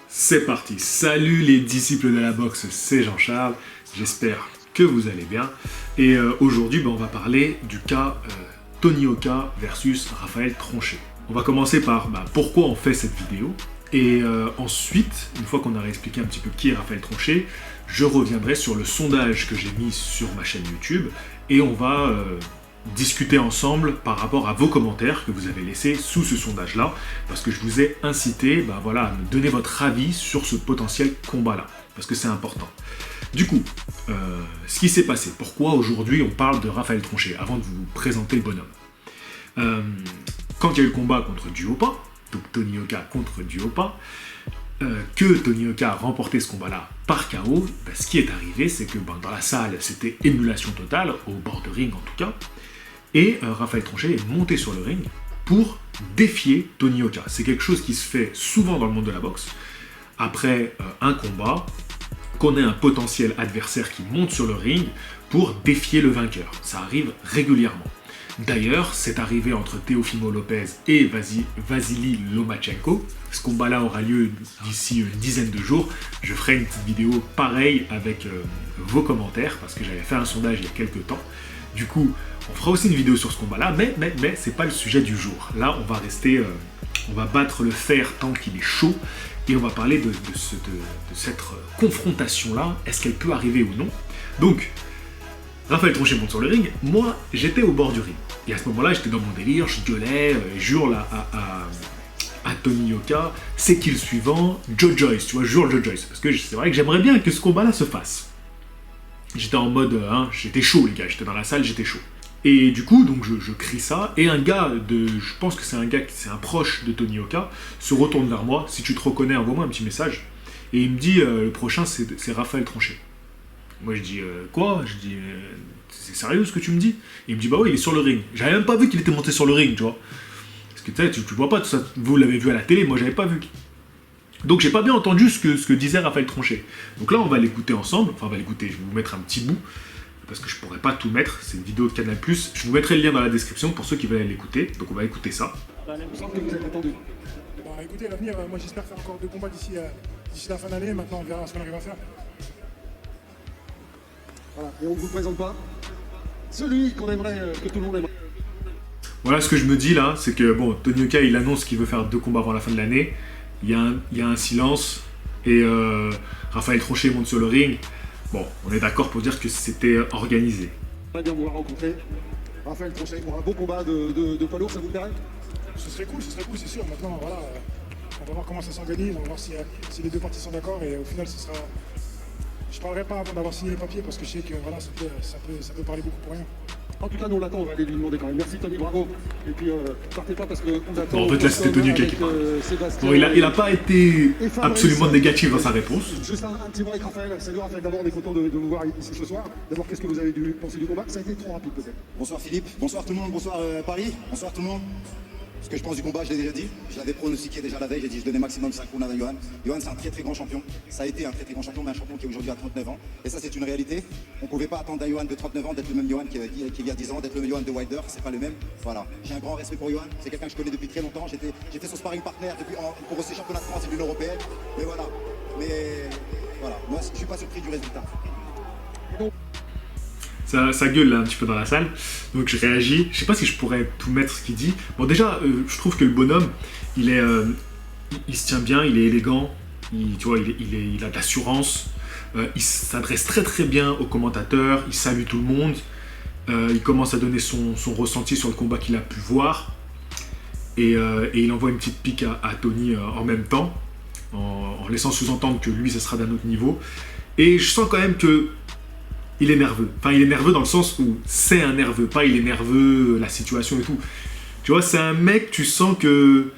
C'est parti, salut les disciples de la boxe, c'est Jean-Charles, j'espère que vous allez bien. Et aujourd'hui, on va parler du cas Tony Yoka versus Raphaël Tronchet. On va commencer par pourquoi on fait cette vidéo. Et ensuite, une fois qu'on a réexpliqué un petit peu qui est Raphaël Tronchet, je reviendrai sur le sondage que j'ai mis sur ma chaîne YouTube et on va discuter ensemble par rapport à vos commentaires que vous avez laissés sous ce sondage-là, parce que je vous ai incité à me donner votre avis sur ce potentiel combat-là, parce que c'est important. Du coup, ce qui s'est passé, pourquoi aujourd'hui on parle de Raphaël Tronchet, avant de vous présenter le bonhomme. Quand il y a eu le combat contre Duhaupas, donc Tony Yoka contre Duhaupas, que Tony Yoka a remporté ce combat-là par KO, ce qui est arrivé, c'est que dans la salle, c'était émulation totale, au bord de ring en tout cas, et Raphaël Tronchet est monté sur le ring pour défier Tony Yoka. C'est quelque chose qui se fait souvent dans le monde de la boxe. Après un combat, qu'on ait un potentiel adversaire qui monte sur le ring pour défier le vainqueur. Ça arrive régulièrement. D'ailleurs, c'est arrivé entre Teofimo Lopez et Vasily Lomachenko. Ce combat-là aura lieu d'ici une dizaine de jours. Je ferai une petite vidéo pareille avec vos commentaires, parce que j'avais fait un sondage il y a quelques temps. Du coup, on fera aussi une vidéo sur ce combat-là, mais c'est pas le sujet du jour. Là, on va rester, on va battre le fer tant qu'il est chaud, et on va parler de cette confrontation-là. Est-ce qu'elle peut arriver ou non? Donc, Raphaël Tronchet monte sur le ring, moi j'étais au bord du ring. Et à ce moment-là, j'étais dans mon délire, je gueulais, je hurle à Tony Yoka, c'est qui le suivant? Joe Joyce, tu vois, je hurle Joe Joyce. Parce que c'est vrai que j'aimerais bien que ce combat-là se fasse. J'étais en mode, j'étais chaud les gars, j'étais dans la salle, j'étais chaud. Et du coup, donc je crie ça, et un gars je pense que c'est un proche de Tony Yoka, se retourne vers moi, si tu te reconnais, envoie-moi un petit message. Et il me dit, le prochain c'est Raphaël Tronchet. Moi je dis quoi? Je dis c'est sérieux ce que tu me dis? Et il me dit bah oui, il est sur le ring. J'avais même pas vu qu'il était monté sur le ring, tu vois. Parce que tu vois pas tout ça, vous l'avez vu à la télé, moi j'avais pas vu. Donc j'ai pas bien entendu ce que disait Raphaël Tronchet. Donc là on va l'écouter ensemble, enfin on va l'écouter, je vais vous mettre un petit bout, parce que je pourrais pas tout mettre, c'est une vidéo de Canal+, je vous mettrai le lien dans la description pour ceux qui veulent aller l'écouter, donc on va écouter ça. Il me semble que vous êtes attendu. Écoutez, l'avenir, moi j'espère faire encore 2 combats d'ici la fin d'année, maintenant on verra ce qu'on arrive à faire. Voilà, et on ne vous présente pas celui qu'on aimerait, que tout le monde aimerait. Voilà ce que je me dis là, c'est que bon, Tony Yoka il annonce qu'il veut faire 2 combats avant la fin de l'année, il y a un silence, et Raphaël Tronchet monte sur le ring. Bon, on est d'accord pour dire que c'était organisé. On va bien vous rencontrer. Raphaël Tronchet pour un beau combat de poids lourd, ça vous plairait? Ce serait cool, c'est sûr. Maintenant, voilà, on va voir comment ça s'organise, on va voir si les 2 parties sont d'accord, et au final, ce sera... Je parlerai pas avant d'avoir signé les papiers, parce que je sais que voilà, ça peut parler beaucoup pour rien. En tout cas, nous on l'attend, on va aller lui demander quand même. Merci Tony, bravo. Et puis, partez pas parce qu'on attend... Bon, en fait, là, c'était Tony Yoka qui parle. Bon, il a pas été absolument négatif dans sa réponse. Juste un petit mot avec Raphaël. Salut Raphaël, d'abord, on est content de vous voir ici ce soir. D'abord, qu'est-ce que vous avez pensé du combat? Ça a été trop rapide, peut-être. Bonsoir Philippe, bonsoir tout le monde, bonsoir Paris, bonsoir tout le monde. Ce que je pense du combat, je l'ai déjà dit. Je l'avais pronostiqué déjà la veille, j'ai dit je donnais maximum 5 rounds à Johan. Johan, c'est un très grand champion. Ça a été un très grand champion, mais un champion qui est aujourd'hui à 39 ans. Et ça, c'est une réalité. On ne pouvait pas attendre d'un Johan de 39 ans d'être le même Johan qui y a 10 ans, d'être le même Johan de Wilder, c'est pas le même. Voilà. J'ai un grand respect pour Johan. C'est quelqu'un que je connais depuis très longtemps. J'étais son sparring partner pour ces championnats de France et de l'Union européenne. Mais voilà. Moi, je suis pas surpris du résultat. Ça gueule là un petit peu dans la salle, donc je réagis. Je sais pas si je pourrais tout mettre ce qu'il dit. Bon déjà, je trouve que le bonhomme, il se tient bien, il est élégant, tu vois, il a de l'assurance, il s'adresse très bien aux commentateurs, il salue tout le monde, il commence à donner son ressenti sur le combat qu'il a pu voir, et il envoie une petite pique à Tony en même temps, en laissant sous-entendre que lui, ça sera d'un autre niveau. Et je sens quand même que il est nerveux. Enfin, il est nerveux dans le sens où c'est un nerveux, pas il est nerveux, la situation et tout. Tu vois, c'est un mec, tu sens que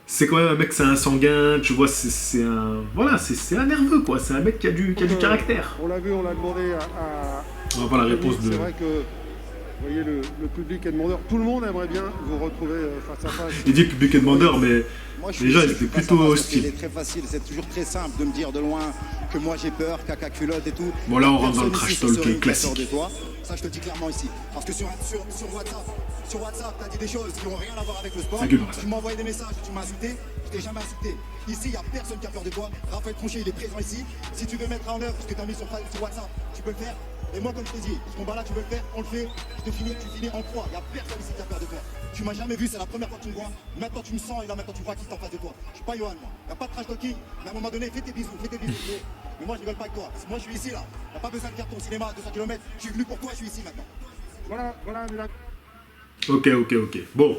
c'est quand même un mec, c'est un sanguin, tu vois, c'est un... Voilà, c'est un nerveux, quoi. C'est un mec qui a du caractère. On l'a vu, on l'a demandé à... On va voir la réponse de... C'est vrai que, vous voyez, le public est demandeur. Tout le monde aimerait bien vous retrouver face à face. Il dit public est demandeur, mais Moi, déjà, il était plutôt hostile. C'est très facile, c'est toujours très simple de me dire de loin que moi j'ai peur, caca culotte et tout. Bon, là, on rentre dans le Personne trash ici sur ce talk ring classique. qui a peur de toi. Ça, je te le dis clairement ici. Parce que sur WhatsApp, t'as dit des choses qui n'ont rien à voir avec le sport. Ça gueule dans la salle. Tu m'as envoyé des messages, tu m'as insulté. Je t'ai jamais insulté. Ici, il n'y a personne qui a peur de toi. Raphaël Tronchet, il est présent ici. Si tu veux mettre en œuvre ce que tu as mis sur WhatsApp, tu peux le faire. Et moi, comme je t'ai dit, ce combat-là, tu veux le faire, on le fait. Tu finis en croix. Il n'y a personne ici qui a peur de toi. Tu m'as jamais vu, c'est la première fois que tu me vois. Maintenant, tu me sens et là, maintenant, tu vois qui est en face de toi. Je suis pas Johan, moi. Il n'y a pas de trash talking. Mais à un moment donné, fais tes bisous. Mais moi, je rigole pas avec toi. Moi, je suis ici, là. Il n'y a pas besoin de faire ton cinéma à 200 km. Je suis venu pour toi, je suis ici maintenant. Voilà, Ok. Bon,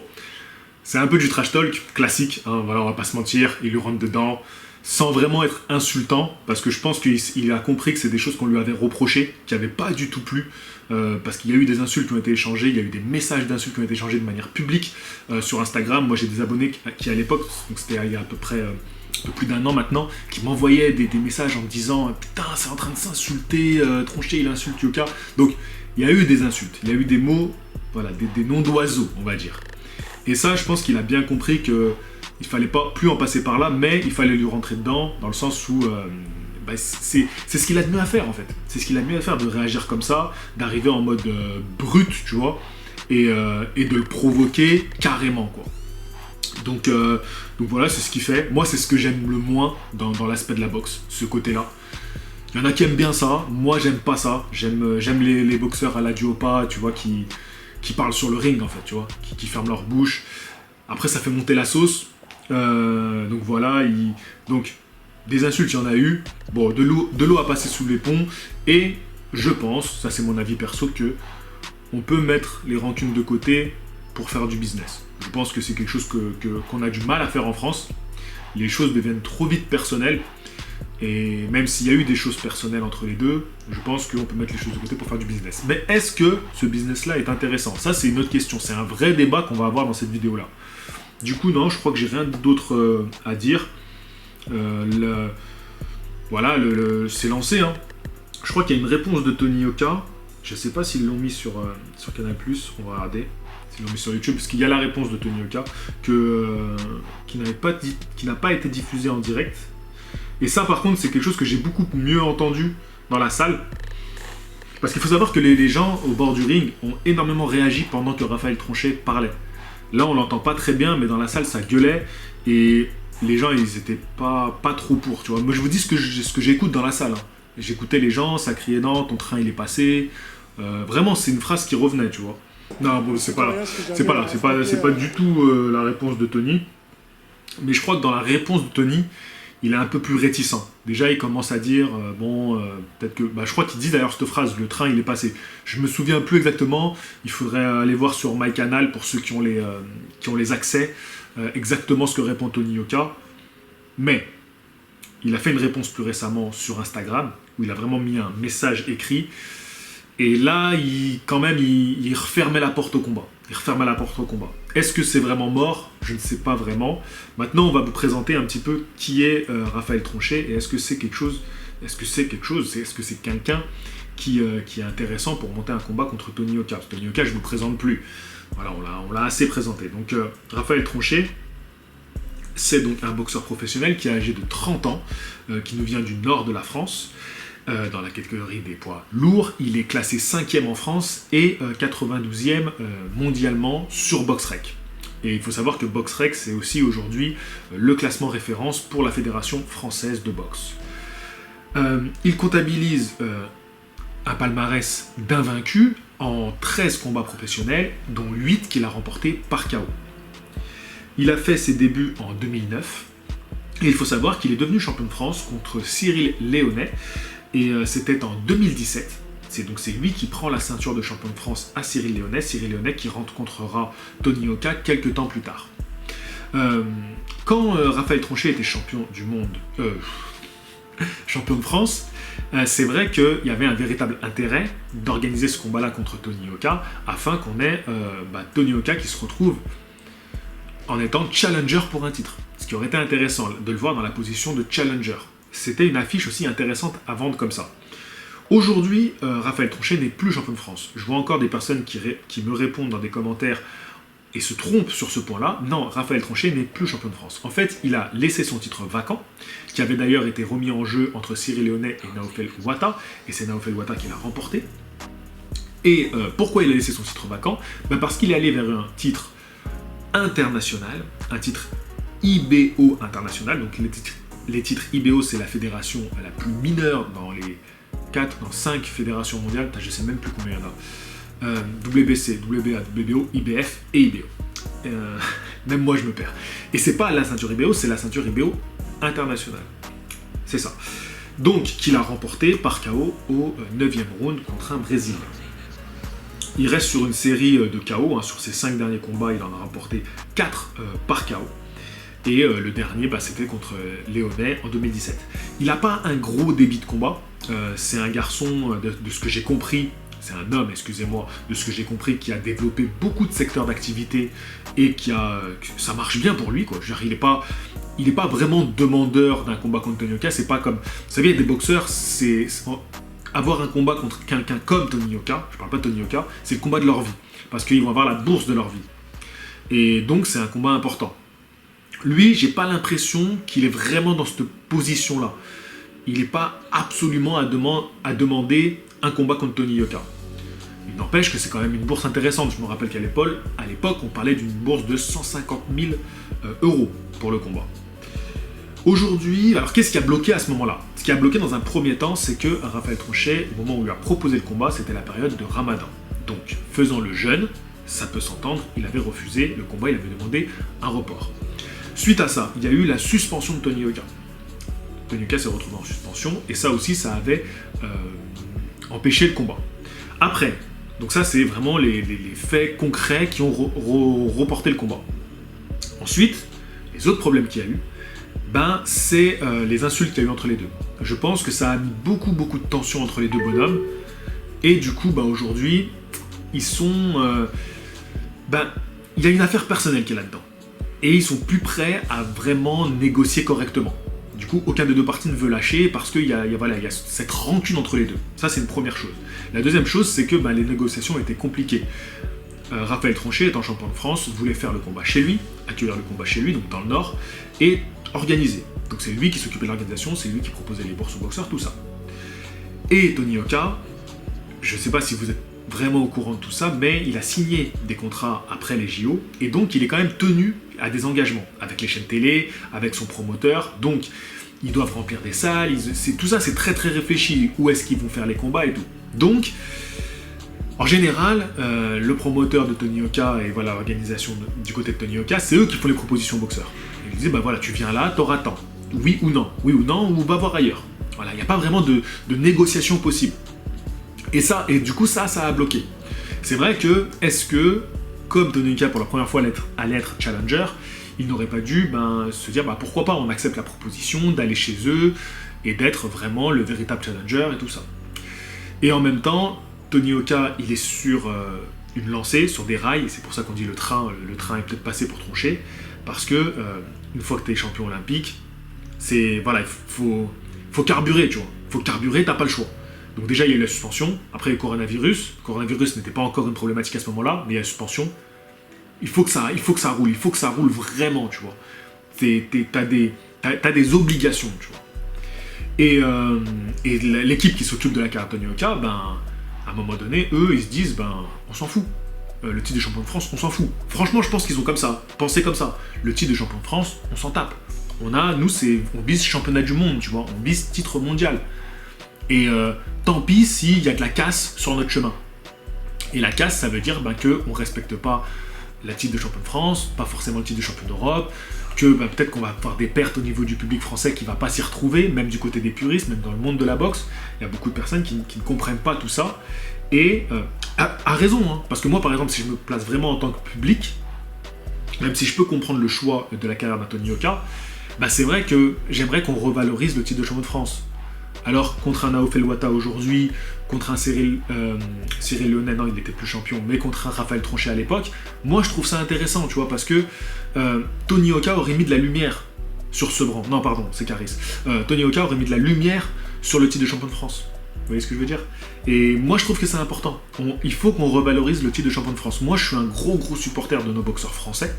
c'est un peu du trash talk classique, hein, voilà, on va pas se mentir, il lui rentre dedans, sans vraiment être insultant, parce que je pense qu'il a compris que c'est des choses qu'on lui avait reprochées, qui n'avaient pas du tout plu, parce qu'il y a eu des insultes qui ont été échangées, il y a eu des messages d'insultes qui ont été échangés de manière publique sur Instagram. Moi j'ai des abonnés qui à l'époque, donc c'était il y a à peu près un peu plus d'1 an maintenant, qui m'envoyaient des messages en me disant « Putain, c'est en train de s'insulter, Tronchet il insulte Yoka ». Donc il y a eu des insultes, il y a eu des mots, voilà, des noms d'oiseaux, on va dire. Et ça, je pense qu'il a bien compris qu'il ne fallait pas plus en passer par là, mais il fallait lui rentrer dedans, dans le sens où c'est ce qu'il a de mieux à faire, en fait. C'est ce qu'il a de mieux à faire, de réagir comme ça, d'arriver en mode brut, tu vois, et de le provoquer carrément, quoi. Donc voilà, c'est ce qu'il fait. Moi, c'est ce que j'aime le moins dans l'aspect de la boxe, ce côté-là. Il y en a qui aiment bien ça, moi j'aime pas ça. J'aime les boxeurs à la Duopa, tu vois, qui parlent sur le ring en fait, tu vois, qui ferment leur bouche. Après ça fait monter la sauce. Donc voilà, donc des insultes il y en a eu. Bon, de l'eau a passé sous les ponts. Et je pense, ça c'est mon avis perso, que on peut mettre les rancunes de côté pour faire du business. Je pense que c'est quelque chose qu'on a du mal à faire en France. Les choses deviennent trop vite personnelles. Et même s'il y a eu des choses personnelles entre les deux, je pense qu'on peut mettre les choses de côté pour faire du business. Mais est-ce que ce business-là est intéressant? Ça, c'est une autre question. C'est un vrai débat qu'on va avoir dans cette vidéo-là. Du coup, non, je crois que j'ai rien d'autre à dire. Voilà, c'est lancé. Hein. Je crois qu'il y a une réponse de Tony Yoka. Je ne sais pas s'ils l'ont mis sur Canal+. On va regarder. S'ils l'ont mis sur YouTube. Parce qu'il y a la réponse de Tony Yoka qui n'a pas été diffusée en direct. Et ça, par contre, c'est quelque chose que j'ai beaucoup mieux entendu dans la salle. Parce qu'il faut savoir que les gens au bord du ring ont énormément réagi pendant que Raphaël Tronchet parlait. Là, on l'entend pas très bien, mais dans la salle, ça gueulait. Et les gens, ils étaient pas trop pour, tu vois. Moi, je vous dis ce que j'écoute dans la salle. Hein. J'écoutais les gens, ça criait « Non, ton train, il est passé ». Vraiment, c'est une phrase qui revenait, tu vois. Non, bon, c'est pas là. C'est pas du tout la réponse de Tony. Mais je crois que dans la réponse de Tony, il est un peu plus réticent. Déjà, il commence à dire, peut-être que... je crois qu'il dit d'ailleurs cette phrase, le train, il est passé. Je me souviens plus exactement, il faudrait aller voir sur MyCanal, pour ceux qui ont les accès, exactement ce que répond Tony Yoka. Mais, il a fait une réponse plus récemment sur Instagram, où il a vraiment mis un message écrit, et là, il refermait la porte au combat. Est-ce que c'est vraiment mort? Je ne sais pas vraiment. Maintenant, on va vous présenter un petit peu qui est Raphaël Tronchet et est-ce que c'est quelque chose? Est-ce que c'est quelqu'un qui est intéressant pour monter un combat contre Tony Yoka? Parce que Tony Yoka, je ne vous présente plus. Voilà, on l'a assez présenté. Donc, Raphaël Tronchet, c'est donc un boxeur professionnel qui est âgé de 30 ans, qui nous vient du nord de la France. Dans la catégorie des poids lourds, il est classé 5e en France et 92e mondialement sur BoxRec. Et il faut savoir que BoxRec, c'est aussi aujourd'hui le classement référence pour la Fédération française de boxe. Il comptabilise un palmarès d'invaincus en 13 combats professionnels, dont 8 qu'il a remportés par KO. Il a fait ses débuts en 2009, et il faut savoir qu'il est devenu champion de France contre Cyril Léonet, et c'était en 2017. C'est lui qui prend la ceinture de champion de France à Cyril Léonet qui rencontrera Tony Yoka quelques temps plus tard. Quand Raphaël Tronchet était champion du monde, champion de France, c'est vrai qu'il y avait un véritable intérêt d'organiser ce combat-là contre Tony Yoka, afin qu'on ait Tony Yoka qui se retrouve en étant challenger pour un titre. Ce qui aurait été intéressant de le voir dans la position de challenger. C'était une affiche aussi intéressante à vendre comme ça. Aujourd'hui, Raphaël Tronchet n'est plus champion de France. Je vois encore des personnes qui me répondent dans des commentaires et se trompent sur ce point-là. Non, Raphaël Tronchet n'est plus champion de France. En fait, il a laissé son titre vacant, qui avait d'ailleurs été remis en jeu entre Cyril Léonet et Naofel Ouattara, et c'est Naofel Ouattara qui l'a remporté. Et pourquoi il a laissé son titre vacant? Parce qu'il est allé vers un titre international, un titre IBO International. Donc les titres IBO, c'est la fédération la plus mineure dans les 5 fédérations mondiales. Je ne sais même plus combien il y en a. WBC, WBA, WBO, IBF et IBO. Même moi je me perds. Et c'est pas la ceinture IBO, c'est la ceinture IBO internationale. C'est ça. Donc qu'il a remporté par KO au 9e round contre un Brésilien. Il reste sur une série de KO, sur ses 5 derniers combats, il en a remporté 4 par KO. Et le dernier, c'était contre Léonet en 2017. Il n'a pas un gros débit de combat. C'est un garçon, de ce que j'ai compris, c'est un homme, excusez-moi, de ce que j'ai compris, qui a développé beaucoup de secteurs d'activité et ça marche bien pour lui, quoi. Je veux dire, il n'est pas vraiment demandeur d'un combat contre Tony Yoka. C'est pas comme, vous savez, il y a des boxeurs, avoir un combat contre quelqu'un comme Tony Yoka, je parle pas de Tony Yoka, c'est le combat de leur vie, parce qu'ils vont avoir la bourse de leur vie. Et donc c'est un combat important. Lui, j'ai pas l'impression qu'il est vraiment dans cette position-là. Il n'est pas absolument à demander un combat contre Tony Yoka. Il n'empêche que c'est quand même une bourse intéressante. Je me rappelle qu'à l'époque, on parlait d'une bourse de 150 000 euros pour le combat. Aujourd'hui, alors qu'est-ce qui a bloqué à ce moment-là? Ce qui a bloqué dans un premier temps, c'est que Raphaël Tronchet, au moment où il a proposé le combat, c'était la période de Ramadan. Donc, faisant le jeûne, ça peut s'entendre, il avait refusé le combat, il avait demandé un report. Suite à ça, il y a eu la suspension de Tony Yoka. Tony Yoka s'est retrouvé en suspension, et ça aussi, ça avait empêché le combat. Après, donc ça, c'est vraiment les faits concrets qui ont reporté le combat. Ensuite, les autres problèmes qu'il y a eu, c'est les insultes qu'il y a eu entre les deux. Je pense que ça a mis beaucoup de tension entre les deux bonhommes, et du coup, aujourd'hui, ils sont... il y a une affaire personnelle qui est là-dedans, et ils sont plus prêts à vraiment négocier correctement. Du coup, aucun des deux parties ne veut lâcher parce qu'il y a cette rancune entre les deux. Ça, c'est une première chose. La deuxième chose, c'est que les négociations étaient compliquées. Raphaël Tronchet, étant champion de France, voulait faire le combat chez lui, accueillir le combat chez lui, donc dans le Nord, et organiser. Donc c'est lui qui s'occupait de l'organisation, c'est lui qui proposait les bourses aux boxeurs, tout ça. Et Tony Yoka, je ne sais pas si vous êtes vraiment au courant de tout ça, mais il a signé des contrats après les JO, et donc il est quand même tenu à des engagements, avec les chaînes télé, avec son promoteur, donc ils doivent remplir des salles, tout ça c'est très réfléchi, où est-ce qu'ils vont faire les combats et tout. Donc, en général, le promoteur de Tony Yoka et l'organisation du côté de Tony Yoka, c'est eux qui font les propositions aux boxeurs. Ils disent, tu viens là, t'auras tant, oui ou non, ou va voir ailleurs. Voilà, il n'y a pas vraiment de négociation possible. Et du coup, ça a bloqué. C'est vrai que, est-ce que, comme Tony Yoka pour la première fois allait être challenger, il n'aurait pas dû se dire pourquoi pas, on accepte la proposition d'aller chez eux et d'être vraiment le véritable challenger et tout ça. Et en même temps, Tony Yoka, il est sur une lancée, sur des rails, et c'est pour ça qu'on dit le train est peut-être passé pour Tronchet, parce que une fois que tu es champion olympique, il faut carburer, tu vois. Il faut carburer, t'as pas le choix. Donc déjà, il y a eu la suspension, après le coronavirus. Le coronavirus n'était pas encore une problématique à ce moment-là, mais il y a la suspension. Il faut que ça roule vraiment, tu vois. T'as des obligations, tu vois. Et l'équipe qui s'occupe de la carrière de Tony Yoka, à un moment donné, eux, ils se disent, on s'en fout. Le titre de champion de France, on s'en fout. Franchement, je pense qu'ils ont pensé comme ça. Le titre de champion de France, on s'en tape. On vise championnat du monde, tu vois. On vise titre mondial. Et tant pis s'il y a de la casse sur notre chemin. Et la casse, ça veut dire qu'on ne respecte pas le titre de champion de France, pas forcément le titre de champion d'Europe, que peut-être qu'on va avoir des pertes au niveau du public français qui ne va pas s'y retrouver, même du côté des puristes, même dans le monde de la boxe. Il y a beaucoup de personnes qui ne comprennent pas tout ça. Et a raison, hein, parce que moi, par exemple, si je me place vraiment en tant que public, même si je peux comprendre le choix de la carrière d'Anthony Yoka, c'est vrai que j'aimerais qu'on revalorise le titre de champion de France. Alors, contre un Naof El Ouatta aujourd'hui, contre un Cyril Léonet, non, il n'était plus champion, mais contre un Raphaël Tronchet à l'époque, moi je trouve ça intéressant, tu vois, parce que Tony Yoka aurait mis de la lumière sur ce bran. Non, pardon, c'est Caris. Tony Yoka aurait mis de la lumière sur le titre de champion de France. Vous voyez ce que je veux dire? Et moi je trouve que c'est important. Il faut qu'on revalorise le titre de champion de France. Moi je suis un gros supporter de nos boxeurs français,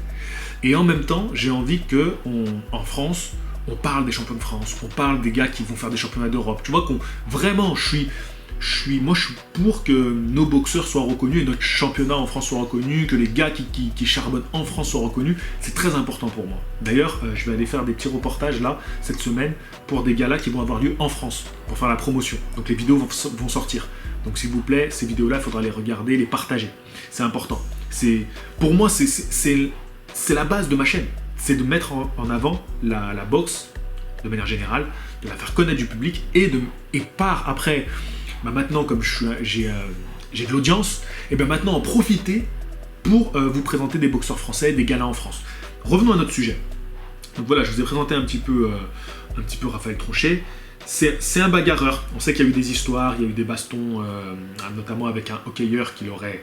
et en même temps, j'ai envie qu'en France, on parle des champions de France, on parle des gars qui vont faire des championnats d'Europe. Tu vois vraiment, je moi je suis pour que nos boxeurs soient reconnus et notre championnat en France soit reconnu, que les gars qui charbonnent en France soient reconnus. C'est très important pour moi. D'ailleurs, je vais aller faire des petits reportages là, cette semaine, pour des galas qui vont avoir lieu en France, pour faire la promotion. Donc les vidéos vont sortir. Donc s'il vous plaît, ces vidéos-là, il faudra les regarder, les partager. C'est important. Pour moi, c'est la base de ma chaîne. C'est de mettre en avant la boxe, de manière générale, de la faire connaître du public, et par après... maintenant, comme j'ai de l'audience, et bien maintenant en profiter pour vous présenter des boxeurs français, des galas en France. Revenons à notre sujet. Donc voilà, je vous ai présenté un petit peu Raphaël Tronchet. C'est un bagarreur. On sait qu'il y a eu des histoires, il y a eu des bastons, notamment avec un hockeyeur qui l'aurait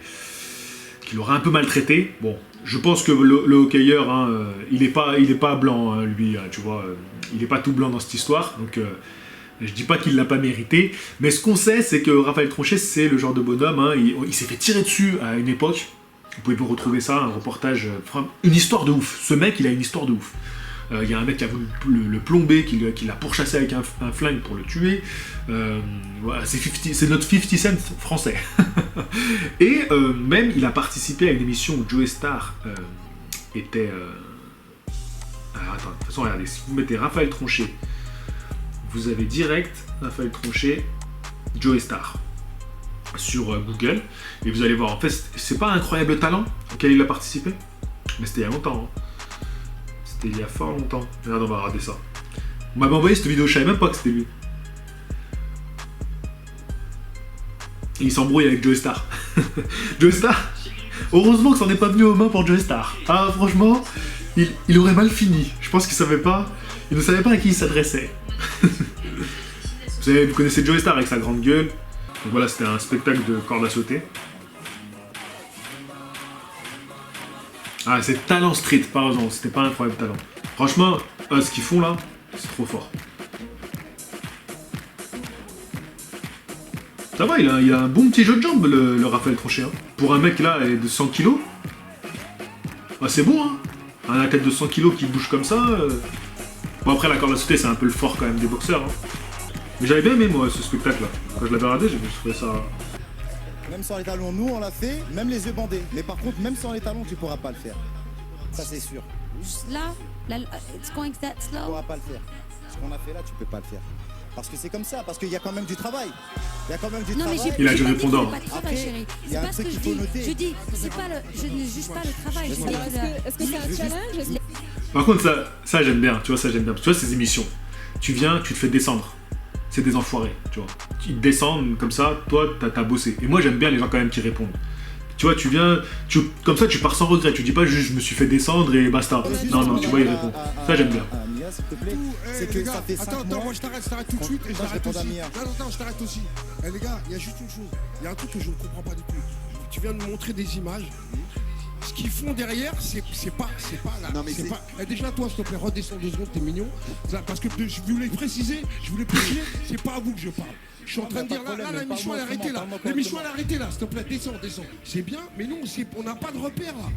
un peu maltraité. Bon, je pense que le hockeyeur, il est pas blanc, lui, tu vois, il n'est pas tout blanc dans cette histoire, donc... je dis pas qu'il l'a pas mérité, mais ce qu'on sait, c'est que Raphaël Tronchet, c'est le genre de bonhomme, il s'est fait tirer dessus à une époque. Vous pouvez vous retrouver ça, un reportage, une histoire de ouf. Ce mec, il a une histoire de ouf. Il y a un mec qui a voulu le plomber, qui l'a pourchassé avec un flingue pour le tuer. Voilà, c'est notre 50 Cent français. Et même, il a participé à une émission où Joey Starr était... Alors, attends, de toute façon, regardez, si vous mettez Raphaël Tronchet, vous avez direct Raphaël Tronchet, Joey Starr sur Google, et vous allez voir, en fait, c'est pas un incroyable talent auquel il a participé, mais c'était il y a longtemps. C'était il y a fort longtemps. Regarde, on va regarder ça. On m'avait envoyé cette vidéo, je savais même pas que c'était lui. Et il s'embrouille avec Joey Starr. Joey Starr, heureusement que ça n'est pas venu aux mains pour Joey Starr. Ah, franchement, il aurait mal fini. Je pense qu'il ne savait pas à qui il s'adressait. Vous connaissez Joey Starr avec sa grande gueule. Donc voilà, c'était un spectacle de corde à sauter. Ah, c'est talent street, pardon, c'était pas un incroyable talent. Franchement, ce qu'ils font là, c'est trop fort. Ça va, il a un bon petit jeu de jambes, le Raphaël Tronchet. Hein. Pour un mec là de 100 kilos, c'est bon, hein. Un athlète de 100 kilos qui bouge comme ça. Bon, après, la corde à sauter, c'est un peu le fort quand même des boxeurs. Hein. Mais j'avais bien aimé, moi, ce spectacle-là. Quand je l'avais regardé, j'ai trouvé ça... Même sans les talons, nous, on l'a fait, même les yeux bandés. Mais par contre, même sans les talons, tu pourras pas le faire. Ça, c'est sûr. Là, it's going that slow. Tu pourras pas le faire. Ce qu'on a fait là, tu peux pas le faire. Parce que c'est comme ça, parce qu'il y a quand même du travail. Il y a quand même du travail. Il a du répondant. Il y a un truc qu'il faut noter. Je dis, je ne juge pas le travail. Est-ce que c'est un challenge? Par contre, ça j'aime bien, tu vois, ça j'aime bien. Tu vois, ces émissions, tu viens, tu te fais descendre. C'est des enfoirés, tu vois. Ils te descendent comme ça, toi, t'as bossé. Et moi, j'aime bien les gens quand même qui répondent. Tu vois, tu viens, comme ça, tu pars sans regret. Tu dis pas juste, je me suis fait descendre et basta. Non, tu vois, ils répondent. Ça, j'aime bien. Mia, s'il te plaît. C'est que ça fait 5 mois. Attends, moi je t'arrête tout de suite et je t'arrête aussi. Mia. Attends, je t'arrête aussi. Les gars, il y a juste une chose. Il y a un truc que je ne comprends pas du tout. Tu viens de me montrer des images. Ce qu'ils font derrière, c'est pas là. Non, mais c'est pas... Déjà, toi, s'il te plaît, redescends 2 secondes, t'es mignon. Parce que je voulais préciser, c'est pas à vous que je parle. Je suis en train de dire là, l'émission elle est arrêtée là. L'émission elle est arrêtée là, s'il te plaît, descends. C'est bien, mais nous, on n'a pas de repère là.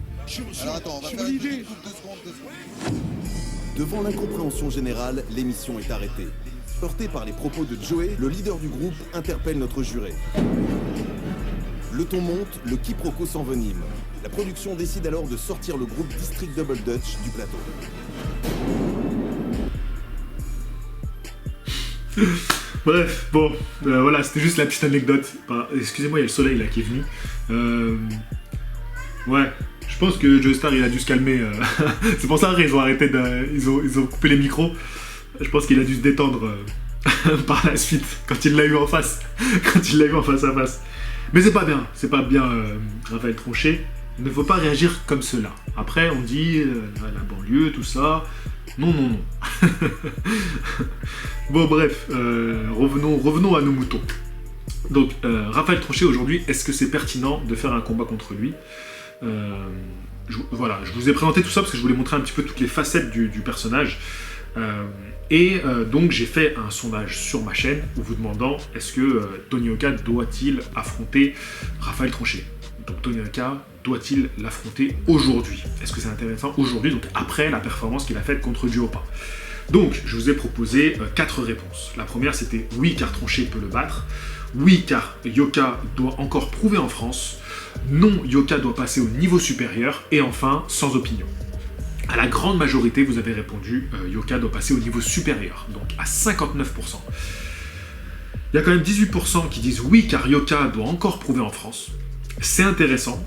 Alors attends, on va faire l'idée. 2 secondes. Devant l'incompréhension générale, l'émission est arrêtée. Heurté par les propos de Joey, le leader du groupe interpelle notre juré. Le ton monte, le quiproquo s'envenime. La production décide alors de sortir le groupe District Double Dutch du plateau. Bref, bon, voilà, c'était juste la petite anecdote. Excusez-moi, il y a le soleil là qui est venu. Ouais, je pense que Joey Starr il a dû se calmer. C'est pour ça qu'ils ont arrêté ils ont coupé les micros. Je pense qu'il a dû se détendre par la suite quand il l'a eu en face. Quand il l'a eu en face à face. Mais c'est pas bien, Raphaël Tronchet. Il ne faut pas réagir comme cela. Après, on dit la banlieue, tout ça. Non. Bon, bref, revenons à nos moutons. Donc, Raphaël Tronchet, aujourd'hui, est-ce que c'est pertinent de faire un combat contre lui ? Voilà, je vous ai présenté tout ça parce que je voulais montrer un petit peu toutes les facettes du personnage. Donc, j'ai fait un sondage sur ma chaîne en vous demandant est-ce que Tony Oka doit-il affronter Raphaël Tronchet ? Donc, Tony Oka doit-il l'affronter aujourd'hui ? Est-ce que c'est intéressant aujourd'hui, donc après la performance qu'il a faite contre Duhaupas ? Donc, je vous ai proposé 4 réponses. La première, c'était oui, car Tronchet peut le battre. Oui, car Yoka doit encore prouver en France. Non, Yoka doit passer au niveau supérieur. Et enfin, sans opinion. À la grande majorité, vous avez répondu Yoka doit passer au niveau supérieur, donc à 59%. Il y a quand même 18% qui disent oui, car Yoka doit encore prouver en France. C'est intéressant.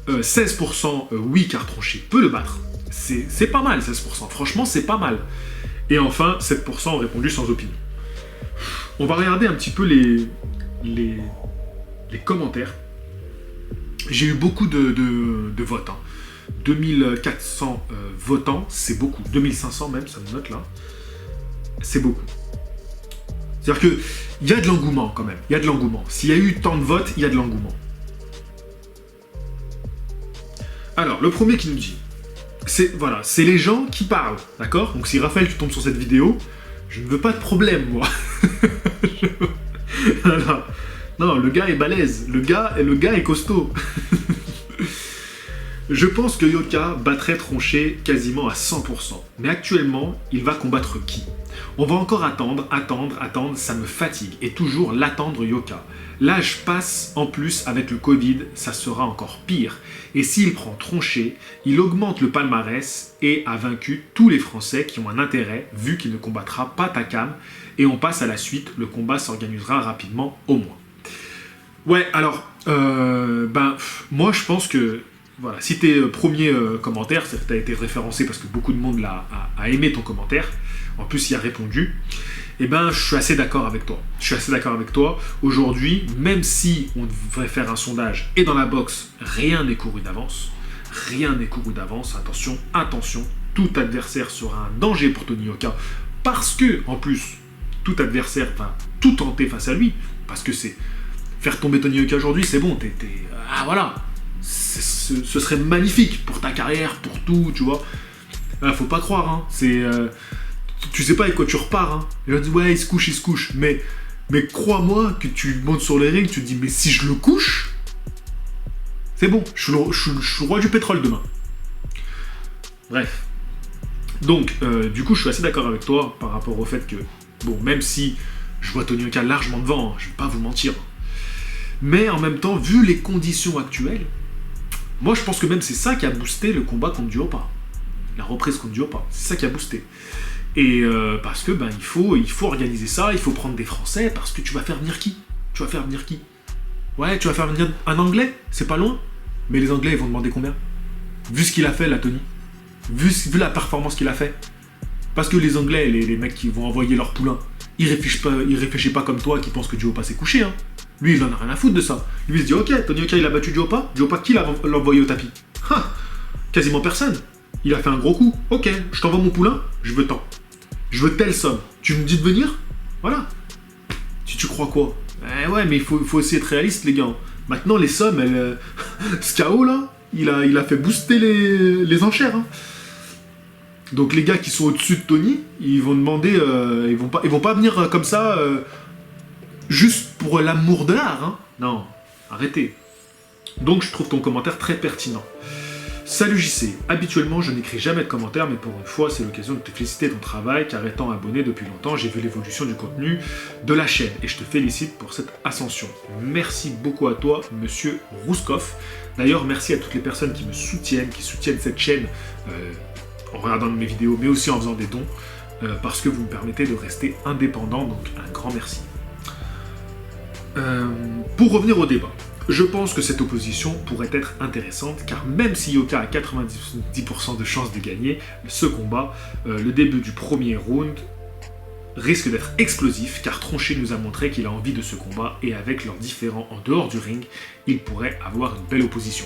16% oui, car Tronchet peut le battre. C'est pas mal, 16%. Franchement, c'est pas mal. Et enfin, 7% ont répondu sans opinion. On va regarder un petit peu les commentaires. J'ai eu beaucoup de votes. 2400 votants, c'est beaucoup. 2500 même, ça me note là. C'est beaucoup. C'est-à-dire qu'il y a de l'engouement quand même. Il y a de l'engouement. S'il y a eu tant de votes, il y a de l'engouement. Alors, le premier qui nous dit, c'est les gens qui parlent, d'accord? Donc si Raphaël, tu tombes sur cette vidéo, je ne veux pas de problème, moi. Voilà. Non, le gars est balèze. Le gars est costaud. Je pense que Yoka battrait Tronchet quasiment à 100%. Mais actuellement, il va combattre qui? On va encore attendre, ça me fatigue. Et toujours l'attendre Yoka. L'âge passe, en plus, avec le Covid, ça sera encore pire. Et s'il prend Tronchet, il augmente le palmarès et a vaincu tous les Français qui ont un intérêt, vu qu'il ne combattra pas Takam. Et on passe à la suite, le combat s'organisera rapidement au moins. Ouais, alors, moi je pense que, voilà, si t'es premier commentaire, c'est que t'as été référencé parce que beaucoup de monde a aimé ton commentaire, en plus il a répondu, et je suis assez d'accord avec toi. Aujourd'hui, même si on devrait faire un sondage, et dans la boxe, rien n'est couru d'avance, attention, tout adversaire sera un danger pour Tony Yoka, parce que, en plus, tout adversaire va tout tenter face à lui, parce que c'est... Faire tomber Tony Yoka aujourd'hui, c'est bon, ah voilà, ce serait magnifique pour ta carrière, pour tout, tu vois. Faut pas croire, hein. Tu sais pas avec quoi tu repars, hein. Les gens disent, ouais, il se couche, mais crois-moi que tu montes sur les rings, tu te dis, mais si je le couche, c'est bon, je suis le roi du pétrole demain. Bref. Donc, du coup, je suis assez d'accord avec toi par rapport au fait que, bon, même si je vois Tony Yoka largement devant, hein, je vais pas vous mentir, mais en même temps, vu les conditions actuelles, moi je pense que même c'est ça qui a boosté le combat contre Duhaupas. La reprise contre Duhaupas, c'est ça qui a boosté. Et parce que il faut organiser ça, il faut prendre des Français, parce que tu vas faire venir qui? Ouais, tu vas faire venir un Anglais, c'est pas loin. Mais les Anglais, ils vont demander combien? Vu ce qu'il a fait, là, Tony. Vu la performance qu'il a fait. Parce que les Anglais, les mecs qui vont envoyer leur poulain, ils réfléchissent pas comme toi qui pensent que Duhaupas s'est couché, hein. Lui, il en a rien à foutre de ça. Lui, il se dit, ok, Tony Yoka, il a battu Duhaupas. Duhaupas, qui l'a envoyé au tapis? Quasiment personne. Il a fait un gros coup. Ok, je t'envoie mon poulain, je veux tant. Je veux telle somme. Tu me dis de venir? Voilà. Si tu crois quoi? Ouais, mais il faut aussi être réaliste, les gars. Maintenant, les sommes, ce KO, là, il a fait booster les enchères. Hein. Donc, les gars qui sont au-dessus de Tony, ils vont demander... ils vont pas venir comme ça... juste pour l'amour de l'art, hein. Non, arrêtez. Donc je trouve ton commentaire très pertinent. Salut JC, habituellement je n'écris jamais de commentaires, mais pour une fois c'est l'occasion de te féliciter ton travail, car étant abonné depuis longtemps, j'ai vu l'évolution du contenu de la chaîne, et je te félicite pour cette ascension. Merci beaucoup à toi, monsieur Rouskov. D'ailleurs, merci à toutes les personnes qui me soutiennent, qui soutiennent cette chaîne en regardant mes vidéos, mais aussi en faisant des dons, parce que vous me permettez de rester indépendant, donc un grand merci. Pour revenir au débat, je pense que cette opposition pourrait être intéressante, car même si Yoka a 90% de chances de gagner ce combat, le début du premier round risque d'être explosif, car Tronchet nous a montré qu'il a envie de ce combat, et avec leurs différends en dehors du ring, il pourrait avoir une belle opposition.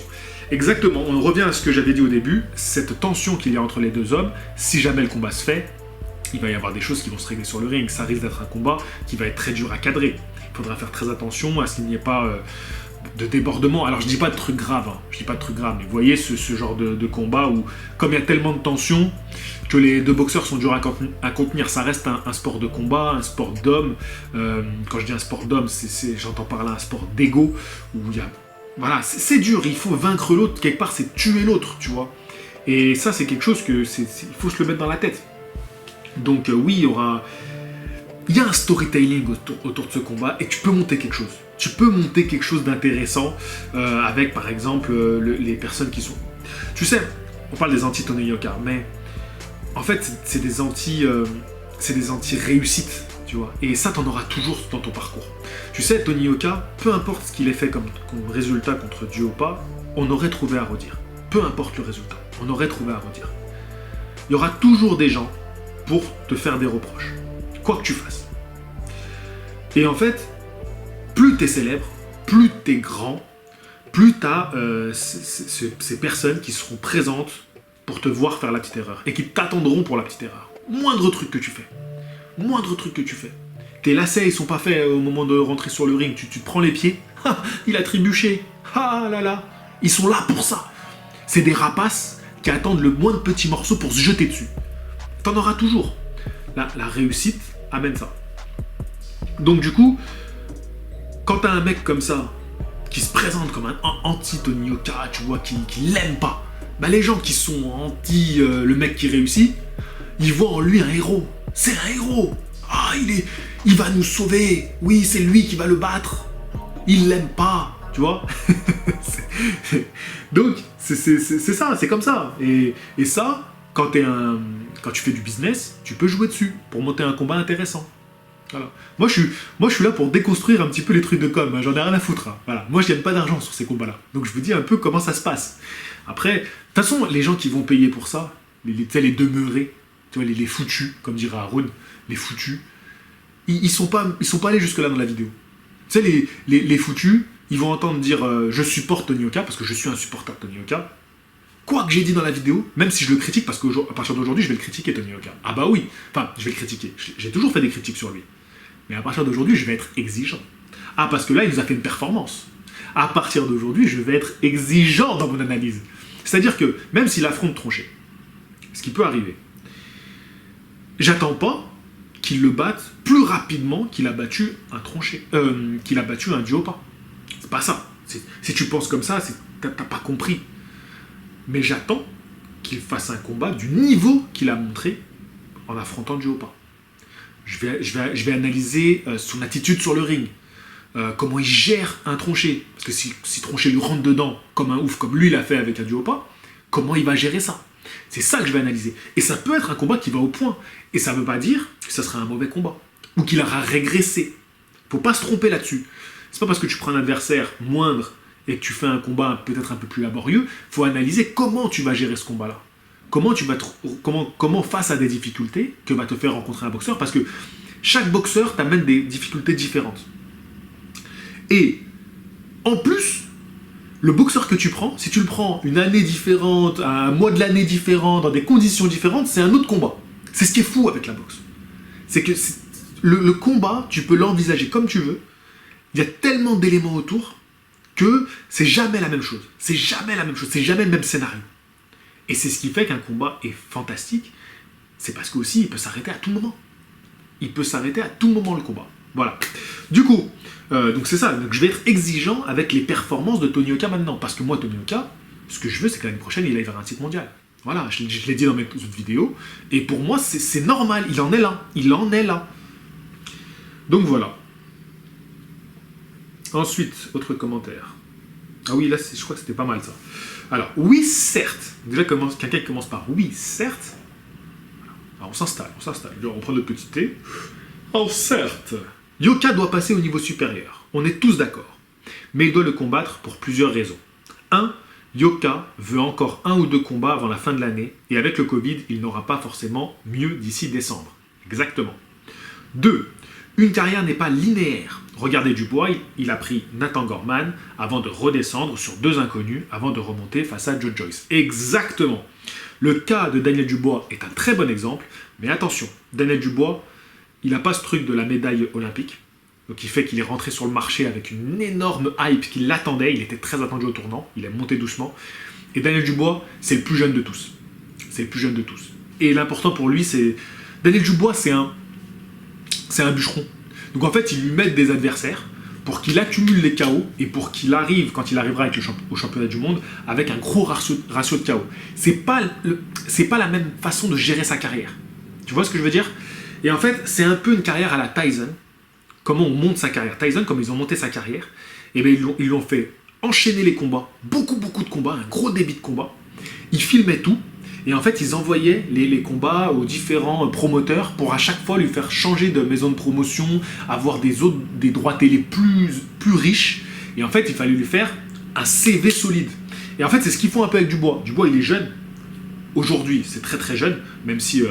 Exactement, on revient à ce que j'avais dit au début, cette tension qu'il y a entre les deux hommes, si jamais le combat se fait, il va y avoir des choses qui vont se régler sur le ring, ça risque d'être un combat qui va être très dur à cadrer. Il faudra faire très attention à ce qu'il n'y ait pas de débordement. Alors je dis pas de trucs graves, mais vous voyez ce genre de combat où, comme il y a tellement de tension, que les deux boxeurs sont durs à contenir. Ça reste un sport de combat, un sport d'homme. Quand je dis un sport d'homme, j'entends par là un sport d'ego, où il y a... Voilà, c'est dur, il faut vaincre l'autre, quelque part c'est tuer l'autre, tu vois. Et ça c'est quelque chose il faut se le mettre dans la tête. Donc oui, il y a un storytelling autour de ce combat et tu peux monter quelque chose. Tu peux monter quelque chose d'intéressant avec par exemple les personnes qui sont... Tu sais, on parle des anti-Tony Yoka, mais en fait c'est des anti-réussites, tu vois. Et ça t'en auras toujours dans ton parcours. Tu sais, Tony Yoka, peu importe ce qu'il ait fait comme résultat contre Duhaupas, on aurait trouvé à redire. Peu importe le résultat, on aurait trouvé à redire. Il y aura toujours des gens pour te faire des reproches, quoi que tu fasses. Et en fait, plus t'es célèbre, plus t'es grand, plus t'as ces personnes qui seront présentes pour te voir faire la petite erreur et qui t'attendront pour la petite erreur. Moindre truc que tu fais. Tes lacets, ils sont pas faits au moment de rentrer sur le ring. Tu te prends les pieds. Ah, il a trébuché. Ah là là. Ils sont là pour ça. C'est des rapaces qui attendent le moindre petit morceau pour se jeter dessus. T'en auras toujours. La réussite amène ça. Donc du coup, quand t'as un mec comme ça, qui se présente comme un anti-Tony Yoka, tu vois, qui l'aime pas, bah les gens qui sont anti le mec qui réussit, ils voient en lui un héros. C'est un héros. Ah, il va nous sauver. Oui, c'est lui qui va le battre. Il l'aime pas, tu vois. Donc, c'est ça, c'est comme ça. Et ça, quand tu fais du business, tu peux jouer dessus pour monter un combat intéressant. Voilà. Moi, je suis là pour déconstruire un petit peu les trucs de com. J'en ai rien à foutre. Hein. Voilà. Moi, je gagne pas d'argent sur ces combats-là. Donc, je vous dis un peu comment ça se passe. Après, de toute façon, les gens qui vont payer pour ça, les demeurés, tu vois, les foutus, comme dirait Haroun, les foutus, ils sont pas allés jusque-là dans la vidéo. Tu sais, les foutus, ils vont entendre dire je supporte Tony Yoka, parce que je suis un supporter de Tony Yoka. Quoi que j'ai dit dans la vidéo, même si je le critique, parce qu'à partir d'aujourd'hui, je vais le critiquer, Tony Yoka. Ah bah oui, enfin, je vais le critiquer. J'ai toujours fait des critiques sur lui. Mais à partir d'aujourd'hui, je vais être exigeant. Ah, parce que là, il nous a fait une performance. À partir d'aujourd'hui, je vais être exigeant dans mon analyse. C'est-à-dire que, même s'il affronte Tronchet, ce qui peut arriver, j'attends pas qu'il le batte plus rapidement qu'il a battu un Tronchet, qu'il a battu un Duhaupas. C'est pas ça. Si tu penses comme ça, t'as pas compris. Mais j'attends qu'il fasse un combat du niveau qu'il a montré en affrontant Duhaupas. Je vais analyser son attitude sur le ring, comment il gère un Tronchet. Parce que si Tronchet lui rentre dedans comme un ouf, comme lui l'a fait avec un Duhaupas, comment il va gérer ça? C'est ça que je vais analyser. Et ça peut être un combat qui va au point. Et ça ne veut pas dire que ça sera un mauvais combat. Ou qu'il aura régressé. Faut pas se tromper là-dessus. C'est pas parce que tu prends un adversaire moindre et que tu fais un combat peut-être un peu plus laborieux, faut analyser comment tu vas gérer ce combat-là. Comment face à des difficultés que va te faire rencontrer un boxeur, parce que chaque boxeur t'amène des difficultés différentes. Et en plus, le boxeur que tu prends, si tu le prends une année différente, un mois de l'année différent, dans des conditions différentes, c'est un autre combat. C'est ce qui est fou avec la boxe. C'est que le combat, tu peux l'envisager comme tu veux. Il y a tellement d'éléments autour que c'est jamais la même chose. C'est jamais la même chose. C'est jamais le même scénario. Et c'est ce qui fait qu'un combat est fantastique. C'est parce qu'aussi, il peut s'arrêter à tout moment. Il peut s'arrêter à tout moment, le combat. Voilà. Du coup, donc c'est ça. Donc je vais être exigeant avec les performances de Tony Yoka maintenant. Parce que moi, Tony Yoka, ce que je veux, c'est que l'année prochaine, il aille vers un titre mondial. Voilà, je l'ai dit dans mes autres vidéos. Et pour moi, c'est normal. Il en est là. Il en est là. Donc voilà. Ensuite, autre commentaire. Ah oui, là, je crois que c'était pas mal, ça. Alors, oui, certes. Déjà, quelqu'un qui commence par oui, certes. Alors, on s'installe. On prend notre petit thé. Oh, certes. Yoka doit passer au niveau supérieur. On est tous d'accord. Mais il doit le combattre pour plusieurs raisons. 1. Yoka veut encore 1 ou 2 combats avant la fin de l'année, et avec le Covid, il n'aura pas forcément mieux d'ici décembre. Exactement. 2. Une carrière n'est pas linéaire. Regardez Dubois, il a pris Nathan Gorman avant de redescendre sur 2 inconnus, avant de remonter face à Joe Joyce. Exactement. Le cas de Daniel Dubois est un très bon exemple, mais attention, Daniel Dubois, il n'a pas ce truc de la médaille olympique, donc il fait qu'il est rentré sur le marché avec une énorme hype qui l'attendait, il était très attendu au tournant, il est monté doucement, et Daniel Dubois, c'est le plus jeune de tous. C'est le plus jeune de tous. Et l'important pour lui, c'est... Daniel Dubois, c'est un bûcheron. Donc en fait, ils lui mettent des adversaires pour qu'il accumule les KO et pour qu'il arrive, quand il arrivera au championnat du monde, avec un gros ratio de KO. C'est pas la même façon de gérer sa carrière. Tu vois ce que je veux dire? Et en fait, c'est un peu une carrière à la Tyson. Comment on monte sa carrière. Tyson, comme ils ont monté sa carrière, et bien ils l'ont fait enchaîner les combats, beaucoup de combats, un gros débit de combats. Ils filmaient tout, et en fait ils envoyaient les combats aux différents promoteurs pour à chaque fois lui faire changer de maison de promotion, avoir des droits télé plus riches, et en fait il fallait lui faire un CV solide. Et en fait c'est ce qu'ils font un peu avec Dubois. Dubois il est jeune, aujourd'hui c'est très jeune, même si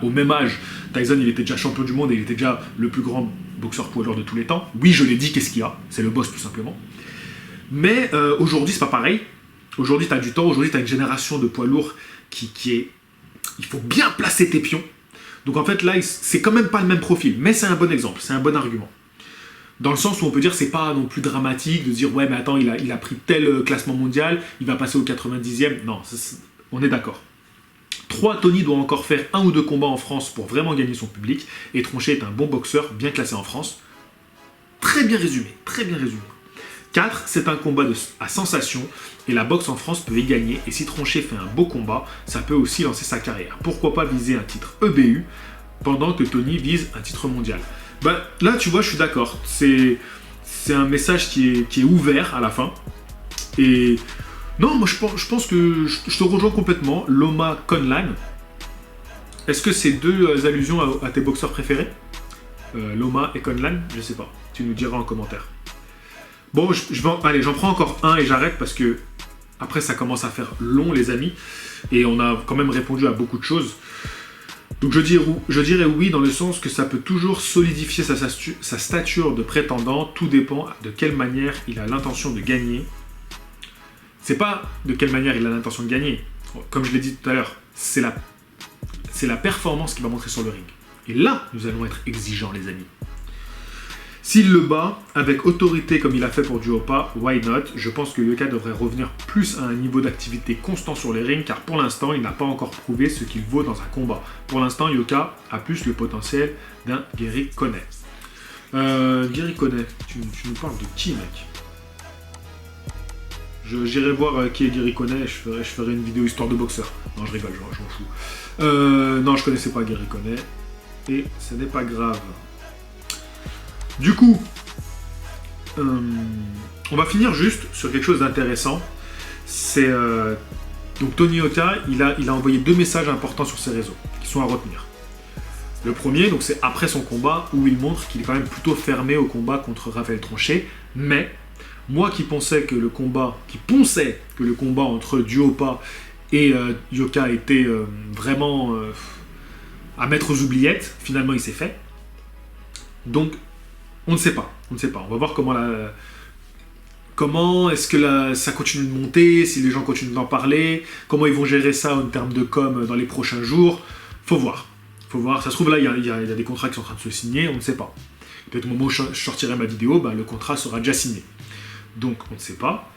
au même âge, Tyson il était déjà champion du monde et il était déjà le plus grand boxeur poids lourd de tous les temps. Oui je l'ai dit, qu'est-ce qu'il y a? C'est le boss tout simplement. Mais aujourd'hui, c'est pas pareil. Aujourd'hui, tu as du temps. Aujourd'hui, tu as une génération de poids lourds qui est... Il faut bien placer tes pions. Donc en fait, là, c'est quand même pas le même profil. Mais c'est un bon exemple, c'est un bon argument. Dans le sens où on peut dire c'est pas non plus dramatique de dire « Ouais, mais attends, il a pris tel classement mondial, il va passer au 90e. » Non, on est d'accord. Tony doit encore faire 1 ou 2 combats en France pour vraiment gagner son public. Et Tronchet est un bon boxeur, bien classé en France. Très bien résumé, très bien résumé. 4, c'est un combat à sensation et la boxe en France peut y gagner, et si Tronchet fait un beau combat, ça peut aussi lancer sa carrière. Pourquoi pas viser un titre EBU pendant que Tony vise un titre mondial? Ben, là tu vois je suis d'accord, c'est un message qui est ouvert à la fin, et non moi je pense que je te rejoins complètement. Loma Conlan, est-ce que c'est 2 allusions à tes boxeurs préférés? Loma et Conlan, je sais pas, tu nous diras en commentaire. Bon, allez, j'en prends encore un et j'arrête parce que après ça commence à faire long les amis, et on a quand même répondu à beaucoup de choses. Donc je dirais oui dans le sens que ça peut toujours solidifier sa stature de prétendant, tout dépend de quelle manière il a l'intention de gagner. C'est pas de quelle manière il a l'intention de gagner, comme je l'ai dit tout à l'heure, c'est la performance qu'il va montrer sur le ring. Et là, nous allons être exigeants les amis. S'il le bat avec autorité comme il a fait pour Duhaupas, why not? Je pense que Yoka devrait revenir plus à un niveau d'activité constant sur les rings, car pour l'instant, il n'a pas encore prouvé ce qu'il vaut dans un combat. Pour l'instant, Yoka a plus le potentiel d'un Gary Coney. Gary Coney, tu nous parles de qui, mec? J'irai voir qui est Gary Coney, je ferai une vidéo histoire de boxeur. Non, je rigole, je m'en fous. Non, je connaissais pas Gary Coney, et ce n'est pas grave. Du coup, on va finir juste sur quelque chose d'intéressant. C'est donc Tony Yoka, il a envoyé 2 messages importants sur ses réseaux qui sont à retenir. Le premier, donc c'est après son combat où il montre qu'il est quand même plutôt fermé au combat contre Raphaël Tronchet. Mais moi qui ponçais que le combat entre Duhaupas et Yoka était vraiment à mettre aux oubliettes, finalement il s'est fait. Donc on ne sait pas. On va voir comment est-ce que ça continue de monter, si les gens continuent d'en parler, comment ils vont gérer ça en termes de com dans les prochains jours. Faut voir. Ça se trouve là, il y a des contrats qui sont en train de se signer, on ne sait pas. Peut-être au moment où je sortirai ma vidéo, le contrat sera déjà signé. Donc on ne sait pas.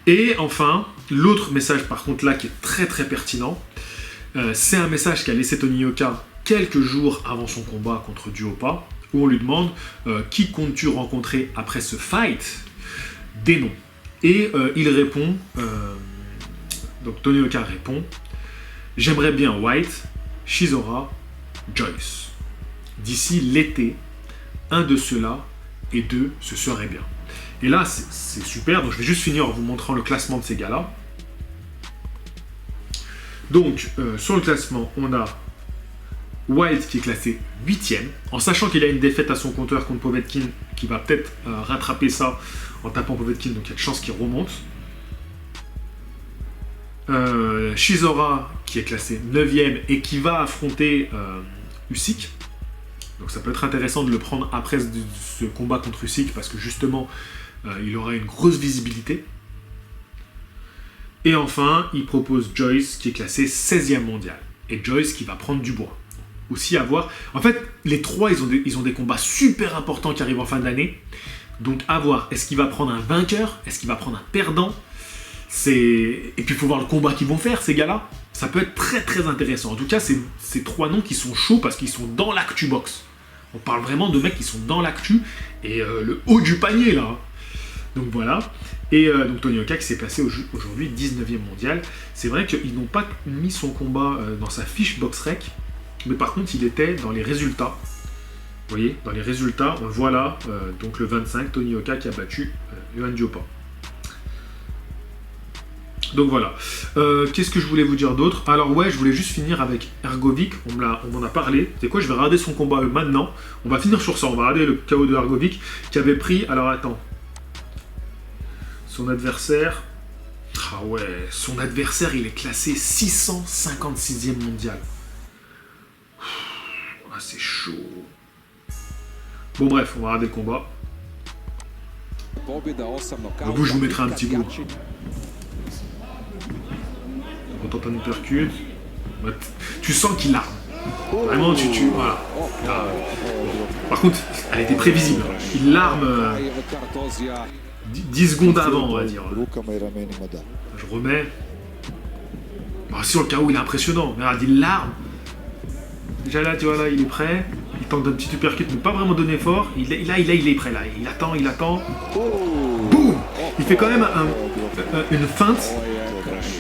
Et enfin, l'autre message par contre là qui est très très pertinent, c'est un message qu'a laissé Tony Yoka quelques jours avant son combat contre Duhaupas, où on lui demande qui comptes-tu rencontrer après ce fight? Des noms. Et il répond, donc Tony Yoka répond, j'aimerais bien White, Chisora, Joyce. D'ici l'été, un de ceux-là et 2, ce serait bien. Et là, c'est super, donc je vais juste finir en vous montrant le classement de ces gars-là. Donc, sur le classement, on a Wild qui est classé 8ème, en sachant qu'il a une défaite à son compteur contre Povetkin, qui va peut-être rattraper ça en tapant Povetkin, donc il y a de chances qu'il remonte. Chisora qui est classé 9ème et qui va affronter Usyk. Donc ça peut être intéressant de le prendre après ce combat contre Usyk, parce que justement, il aura une grosse visibilité. Et enfin, il propose Joyce qui est classé 16e mondial. Et Joyce qui va prendre du bois. Aussi à voir. En fait, les trois, ils ont des combats super importants qui arrivent en fin d'année. Donc à voir, est-ce qu'il va prendre un vainqueur? Est-ce qu'il va prendre un perdant? Et puis il faut voir le combat qu'ils vont faire, ces gars-là. Ça peut être très très intéressant. En tout cas, c'est ces 3 noms qui sont chauds parce qu'ils sont dans l'actu box. On parle vraiment de mecs qui sont dans l'actu et le haut du panier là. Donc voilà. Et donc Tony Yoka qui s'est placé aujourd'hui 19e mondial. C'est vrai qu'ils n'ont pas mis son combat dans sa fiche BoxRec. mais par contre, il était dans les résultats. Vous voyez, dans les résultats, on le voit là, donc le 25, Tony Yoka qui a battu Yohan Dioppa. Donc voilà. Qu'est-ce que je voulais vous dire d'autre? Alors ouais, je voulais juste finir avec Hrgovic. On m'en a parlé. C'est quoi? Je vais regarder son combat maintenant. On va finir sur ça. On va regarder le KO de Hrgovic qui avait pris... Alors attends. Son adversaire... Ah ouais, son adversaire, il est classé 656e mondial. Ah, c'est chaud. Bon bref, on va regarder le combat. Au bout, je vous mettrai un petit bout. On tente un uppercut. Tu sens qu'il arme. Vraiment, voilà. Par contre, elle était prévisible. Il l'arme 10 secondes avant, on va dire. Je remets. Bah, sur le KO, il est impressionnant. Regarde, il l'arme. Déjà là, tu vois, là, il est prêt. Il tente un petit uppercut, mais pas vraiment donné fort. Il est prêt, là. Il attend. Boum! Il fait quand même une feinte.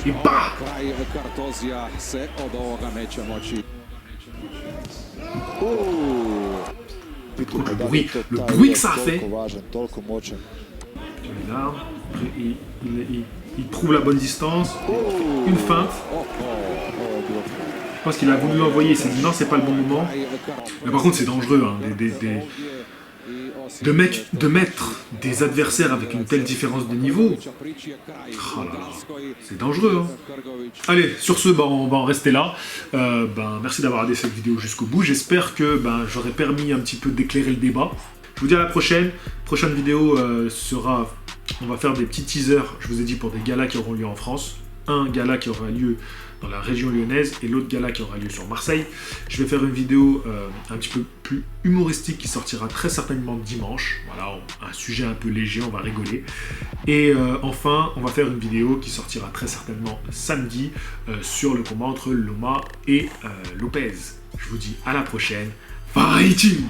Et bah! Le bruit que ça a fait. Il trouve la bonne distance. Une feinte. Je pense qu'il a voulu l'envoyer, il s'est dit non, c'est pas le bon moment. Mais par contre, c'est dangereux, hein, de mettre des adversaires avec une telle différence de niveau. Oh là là, c'est dangereux. Hein. Allez, sur ce, on va en rester là. Merci d'avoir regardé cette vidéo jusqu'au bout. J'espère que j'aurai permis un petit peu d'éclairer le débat. Je vous dis à la prochaine. Prochaine vidéo sera... On va faire des petits teasers, je vous ai dit, pour des galas qui auront lieu en France. Un gala qui aura lieu dans la région lyonnaise et l'autre gala qui aura lieu sur Marseille. Je vais faire une vidéo un petit peu plus humoristique qui sortira très certainement dimanche. Voilà, un sujet un peu léger, on va rigoler. Et enfin, on va faire une vidéo qui sortira très certainement samedi sur le combat entre Loma et Lopez. Je vous dis à la prochaine. Fighting!